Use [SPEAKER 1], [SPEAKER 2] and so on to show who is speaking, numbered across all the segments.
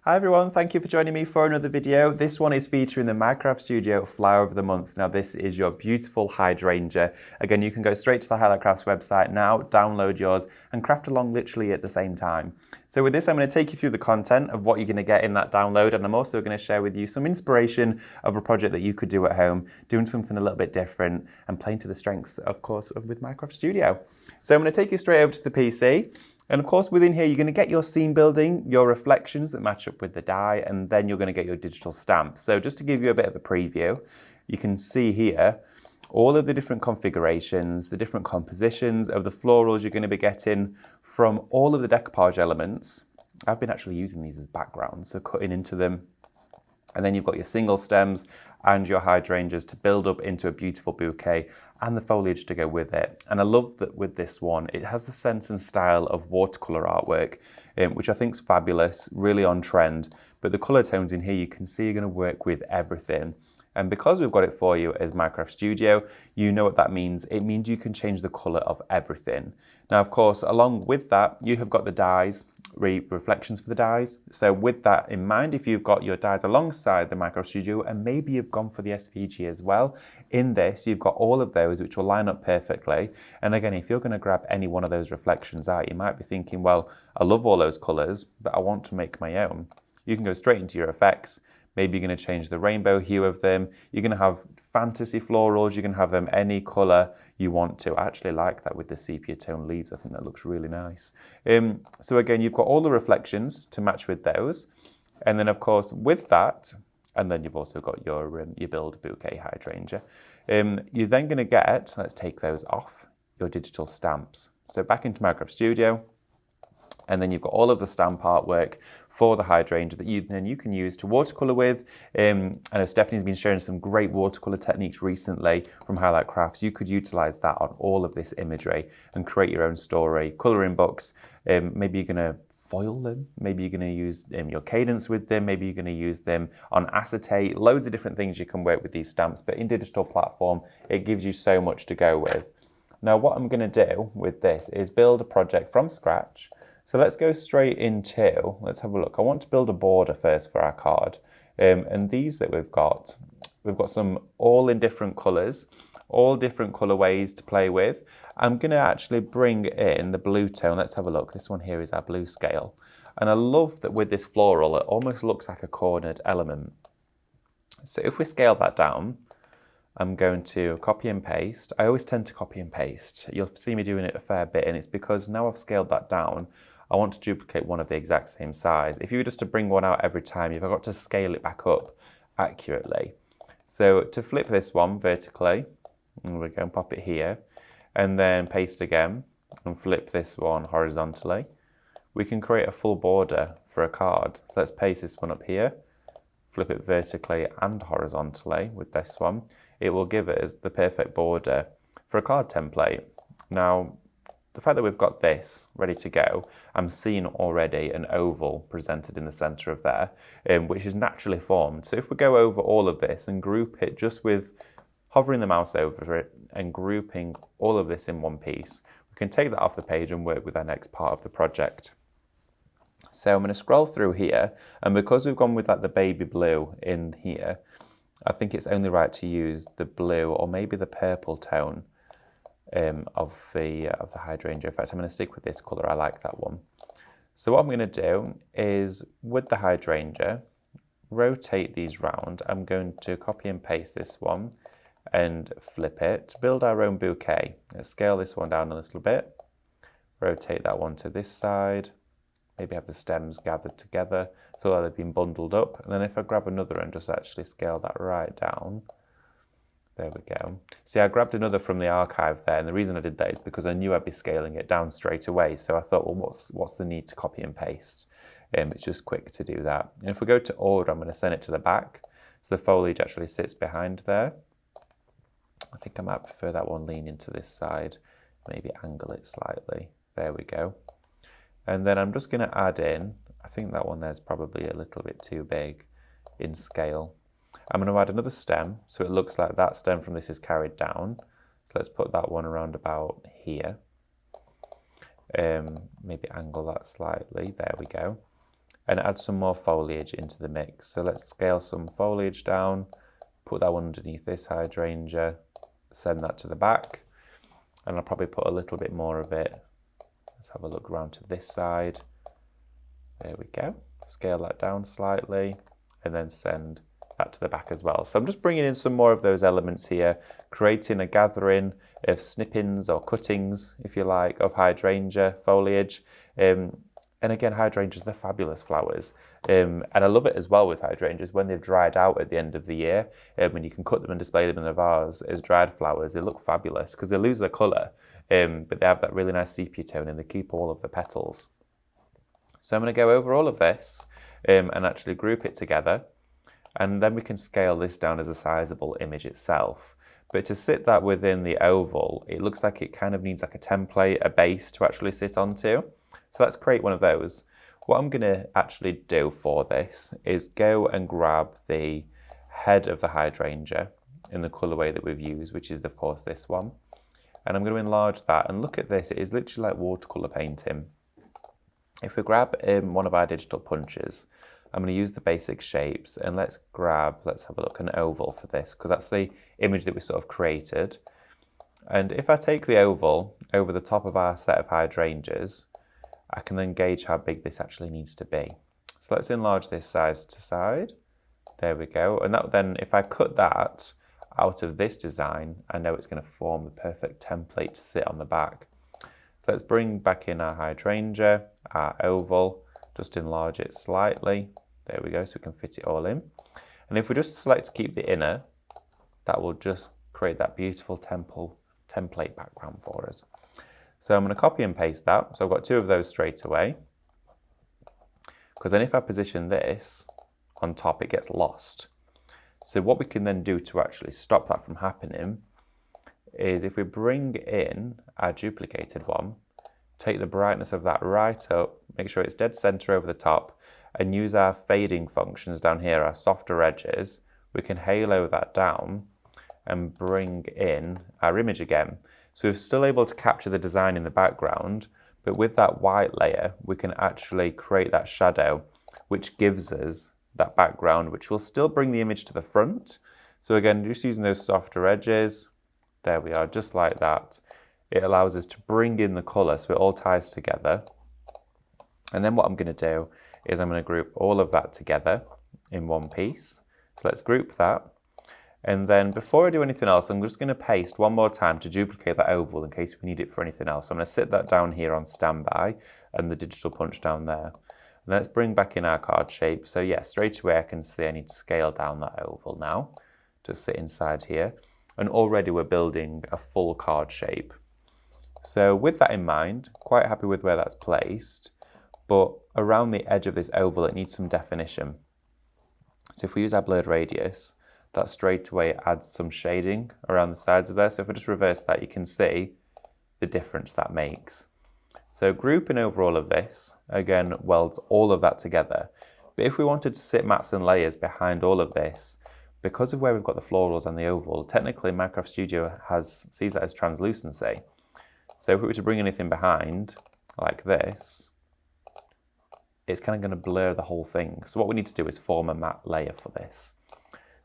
[SPEAKER 1] Hi everyone, thank you for joining me for another video. This one is featuring the Minecraft Studio Flower of the Month. Now this is your beautiful Hydrangea. Again, you can go straight to the Highlight Crafts website now, download yours and craft along literally at the same time. So with this, I'm going to take you through the content of what you're going to get in that download, and I'm also going to share with you some inspiration of a project that you could do at home, doing something a little bit different and playing to the strengths, of course, with Minecraft Studio. So I'm going to take you straight over to the PC. And of course, within here, you're going to get your scene building, your reflections that match up with the die, and then you're going to get your digital stamp. So just to give you a bit of a preview, you can see here all of the different configurations, the different compositions of the florals you're going to be getting from all of the decoupage elements. I've been actually using these as backgrounds, so cutting into them. And then you've got your single stems and your hydrangeas to build up into a beautiful bouquet, and the foliage to go with it. And I love that with this one, it has the sense and style of watercolor artwork, which I think is fabulous, really on trend. But the color tones in here, you can see you're going to work with everything. And because we've got it for you as Minecraft Studio, you know what that means. It means you can change the color of everything. Now, of course, along with that, you have got the dies, reflections for the dies. So with that in mind, if you've got your dies alongside the Minecraft Studio, and maybe you've gone for the SVG as well, in this, you've got all of those which will line up perfectly. And again, if you're going to grab any one of those reflections out, you might be thinking, well, I love all those colors, but I want to make my own. You can go straight into your effects. Maybe you're going to change the rainbow hue of them. You're going to have fantasy florals. You can have them any color you want to. I actually like that with the sepia tone leaves. I think that looks really nice. So again, you've got all the reflections to match with those. And then of course with that, and then you've also got your build bouquet hydrangea. You're then going to get, let's take those off, your digital stamps. So back into Minecraft Studio. And then you've got all of the stamp artwork for the hydrangea that you can use to watercolor with. I know Stephanie's been sharing some great watercolor techniques recently from Highlight Crafts. You could utilize that on all of this imagery and create your own story, coloring books. Maybe you're going to foil them. Maybe you're going to use your cadence with them. Maybe you're going to use them on acetate. Loads of different things you can work with these stamps, but in digital platform, it gives you so much to go with. Now, what I'm going to do with this is build a project from scratch. So let's go straight into, let's have a look. I want to build a border first for our card. And these that we've got some all in different colors, all different colorways to play with. I'm gonna actually bring in the blue tone. Let's have a look. This one here is our blue scale. And I love that with this floral, it almost looks like a cornered element. So if we scale that down, I'm going to copy and paste. I always tend to copy and paste. You'll see me doing it a fair bit, and it's because now I've scaled that down, I want to duplicate one of the exact same size. If you were just to bring one out every time, you've got to scale it back up accurately. So to flip this one vertically, and we're going to pop it here, and then paste again, and flip this one horizontally, we can create a full border for a card. So let's paste this one up here, flip it vertically and horizontally with this one. It will give us the perfect border for a card template. Now, the fact that we've got this ready to go, I'm seeing already an oval presented in the center of there, which is naturally formed. So if we go over all of this and group it just with hovering the mouse over it and grouping all of this in one piece, we can take that off the page and work with our next part of the project. So I'm going to scroll through here, and because we've gone with like the baby blue in here, I think it's only right to use the blue or maybe the purple tone of the hydrangea. In fact, I'm going to stick with this color. I like that one. So what I'm going to do is with the hydrangea, rotate these round. I'm going to copy and paste this one and flip it to build our own bouquet. Let's scale this one down a little bit. Rotate that one to this side. Maybe have the stems gathered together so that they've been bundled up. And then if I grab another and just actually scale that right down, there we go. See, I grabbed another from the archive there, and the reason I did that is because I knew I'd be scaling it down straight away. So I thought, well, what's the need to copy and paste? It's just quick to do that. And if we go to order, I'm going to send it to the back. So the foliage actually sits behind there. I think I might prefer that one leaning to this side. Maybe angle it slightly. There we go. And then I'm just going to add in, I think that one there's probably a little bit too big in scale. I'm going to add another stem, so it looks like that stem from this is carried down. So let's put that one around about here. Maybe angle that slightly, there we go. and add some more foliage into the mix. So let's scale some foliage down, put that one underneath this hydrangea, send that to the back, and I'll probably put a little bit more of it. Let's have a look around to this side. There we go. Scale that down slightly and then send that to the back as well. So I'm just bringing in some more of those elements here, creating a gathering of snippings or cuttings, if you like, of hydrangea foliage. And again, hydrangeas, they're fabulous flowers. And I love it as well with hydrangeas when they've dried out at the end of the year. When you can cut them and display them in a vase as dried flowers, they look fabulous because they lose their colour, but they have that really nice sepia tone and they keep all of the petals. So I'm going to go over all of this and actually group it together. And then we can scale this down as a sizable image itself. But to sit that within the oval, it looks like it kind of needs like a template, a base to actually sit onto. So let's create one of those. What I'm going to actually do for this is go and grab the head of the hydrangea in the colourway that we've used, which is of course this one. And I'm going to enlarge that, and look at this, it is literally like watercolour painting. If we grab one of our digital punches, I'm going to use the basic shapes, and let's have a look, an oval for this, because that's the image that we sort of created. And if I take the oval over the top of our set of hydrangeas, I can then gauge how big this actually needs to be. So let's enlarge this size to side. There we go. And that then, if I cut that out of this design, I know it's going to form the perfect template to sit on the back. So let's bring back in our hydrangea, our oval, just enlarge it slightly. There we go, so we can fit it all in. And if we just select to keep the inner, that will just create that beautiful template background for us. So I'm going to copy and paste that. So I've got two of those straight away. Because then if I position this on top, it gets lost. So what we can then do to actually stop that from happening is if we bring in our duplicated one, take the brightness of that right up, make sure it's dead center over the top, and use our fading functions down here, our softer edges, we can halo that down and bring in our image again. So we're still able to capture the design in the background, but with that white layer, we can actually create that shadow, which gives us that background, which will still bring the image to the front. So again, just using those softer edges, there we are, just like that. It allows us to bring in the colour so it all ties together. And then what I'm going to do is I'm going to group all of that together in one piece. So let's group that. And then before I do anything else, I'm just going to paste one more time to duplicate that oval in case we need it for anything else. So I'm going to sit that down here on standby and the digital punch down there. And let's bring back in our card shape. So yeah, straight away I can see I need to scale down that oval now to sit inside here. And already we're building a full card shape. So with that in mind, quite happy with where that's placed, but around the edge of this oval, it needs some definition. So if we use our blurred radius, that straight away adds some shading around the sides of there. So if I just reverse that, you can see the difference that makes. So grouping over all of this, again, welds all of that together. But if we wanted to sit mats and layers behind all of this, because of where we've got the florals and the oval, technically Minecraft Studio sees that as translucency. So if we were to bring anything behind, like this, it's kind of going to blur the whole thing. So what we need to do is form a matte layer for this.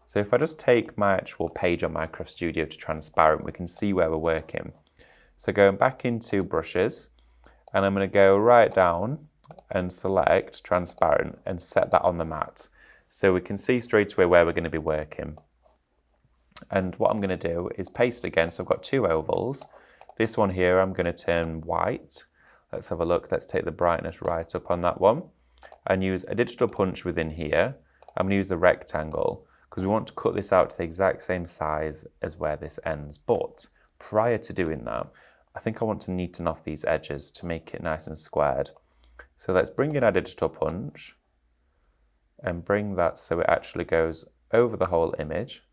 [SPEAKER 1] So if I just take my actual page on Minecraft Studio to transparent, we can see where we're working. So going back into brushes, and I'm going to go right down and select transparent and set that on the mat. So we can see straight away where we're going to be working. And what I'm going to do is paste again. So I've got two ovals. This one here I'm going to turn white. Let's have a look. Let's take the brightness right up on that one and use a digital punch within here. I'm going to use the rectangle because we want to cut this out to the exact same size as where this ends. But prior to doing that, I think I want to neaten off these edges to make it nice and squared. So let's bring in our digital punch and bring that so it actually goes over the whole image,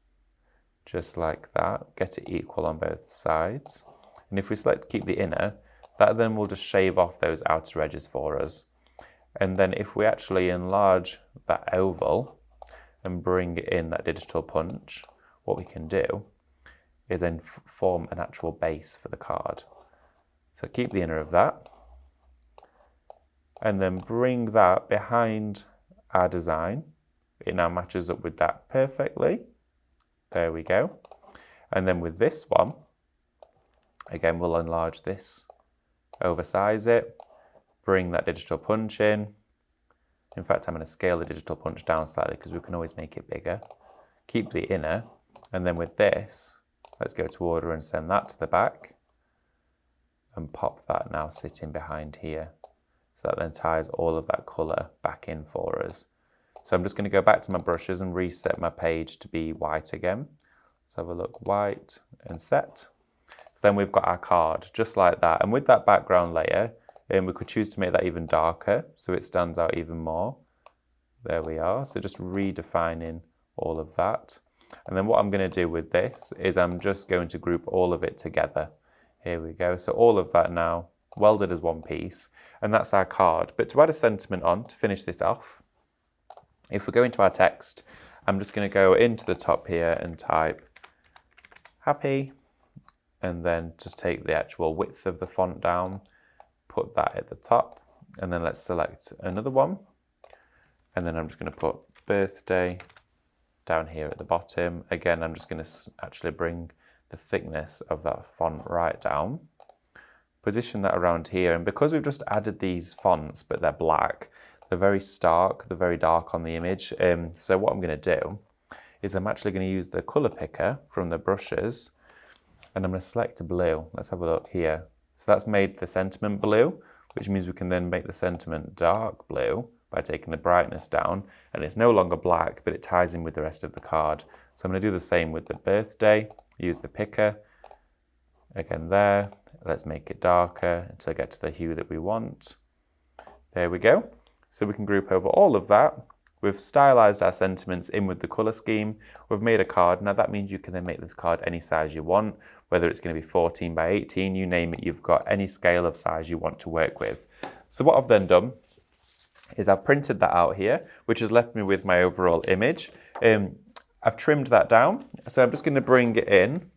[SPEAKER 1] just like that. Get it equal on both sides. And if we select keep the inner, that then will just shave off those outer edges for us. And then if we actually enlarge that oval and bring in that digital punch, what we can do is then form an actual base for the card. So keep the inner of that. and then bring that behind our design. It now matches up with that perfectly. There we go. And then with this one, again, we'll enlarge this, oversize it, bring that digital punch in. In fact, I'm going to scale the digital punch down slightly because we can always make it bigger. Keep the inner, and then with this, let's go to order and send that to the back and pop that now sitting behind here. So that then ties all of that colour back in for us. So I'm just going to go back to my brushes and reset my page to be white again. Let's have a look, white and set. So then we've got our card just like that. And with that background layer, we could choose to make that even darker so it stands out even more. There we are. So just redefining all of that. And then what I'm going to do with this is I'm just going to group all of it together. Here we go. So all of that now welded as one piece, and that's our card. But to add a sentiment on, to finish this off, if we go into our text, I'm just going to go into the top here and type happy, and then just take the actual width of the font down, put that at the top, and then let's select another one. And then I'm just going to put birthday down here at the bottom. Again, I'm just going to actually bring the thickness of that font right down. Position that around here, and because we've just added these fonts but they're black, they're very stark, they're very dark on the image. So what I'm going to do is I'm actually going to use the colour picker from the brushes, and I'm going to select a blue. Let's have a look here. So that's made the sentiment blue, which means we can then make the sentiment dark blue by taking the brightness down, and it's no longer black, but it ties in with the rest of the card. So I'm going to do the same with the birthday, use the picker, again there. Let's make it darker until I get to the hue that we want. There we go. So we can group over all of that. We've stylized our sentiments in with the color scheme. We've made a card. Now that means you can then make this card any size you want, whether it's going to be 14 by 18, you name it, you've got any scale of size you want to work with. So what I've then done is I've printed that out here, which has left me with my overall image. I've trimmed that down. So I'm just going to bring it in.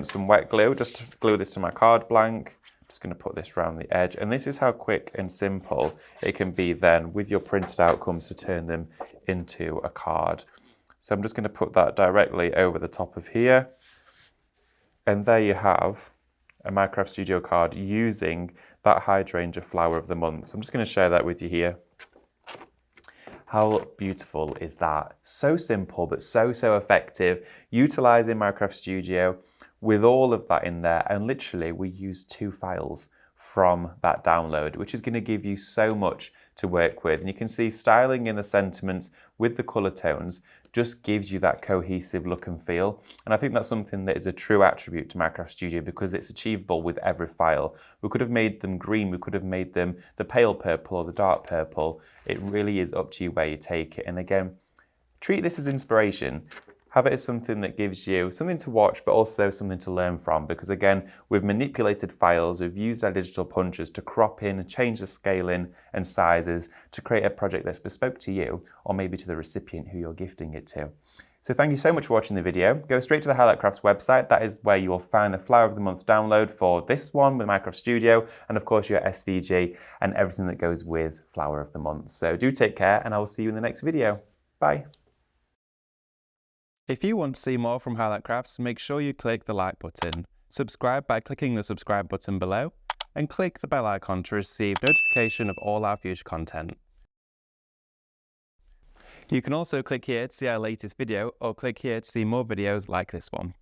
[SPEAKER 1] Some wet glue, just to glue this to my card blank. Just going to put this around the edge, and this is how quick and simple it can be then with your printed outcomes to turn them into a card. So I'm just going to put that directly over the top of here, and there you have a Minecraft Studio card using that Hydrangea flower of the month. So I'm just going to share that with you here. How beautiful is that? So simple, but so effective, utilizing Minecraft Studio with all of that in there. And literally we use 2 files from that download, which is going to give you so much to work with. And you can see styling in the sentiments with the color tones just gives you that cohesive look and feel. And I think that's something that is a true attribute to Minecraft Studio because it's achievable with every file. We could have made them green, we could have made them the pale purple or the dark purple. It really is up to you where you take it. And again, treat this as inspiration. Have it as something that gives you something to watch, but also something to learn from. Because again, we've manipulated files, we've used our digital punches to crop in and change the scaling and sizes to create a project that's bespoke to you, or maybe to the recipient who you're gifting it to. So thank you so much for watching the video. Go straight to the Highlight Crafts website. That is where you will find the Flower of the Month download for this one with Minecraft Studio, and of course your SVG and everything that goes with Flower of the Month. So do take care, and I will see you in the next video. Bye. If you want to see more from Highlight Crafts, make sure you click the like button, subscribe by clicking the subscribe button below, and click the bell icon to receive notification of all our future content. You can also click here to see our latest video, or click here to see more videos like this one.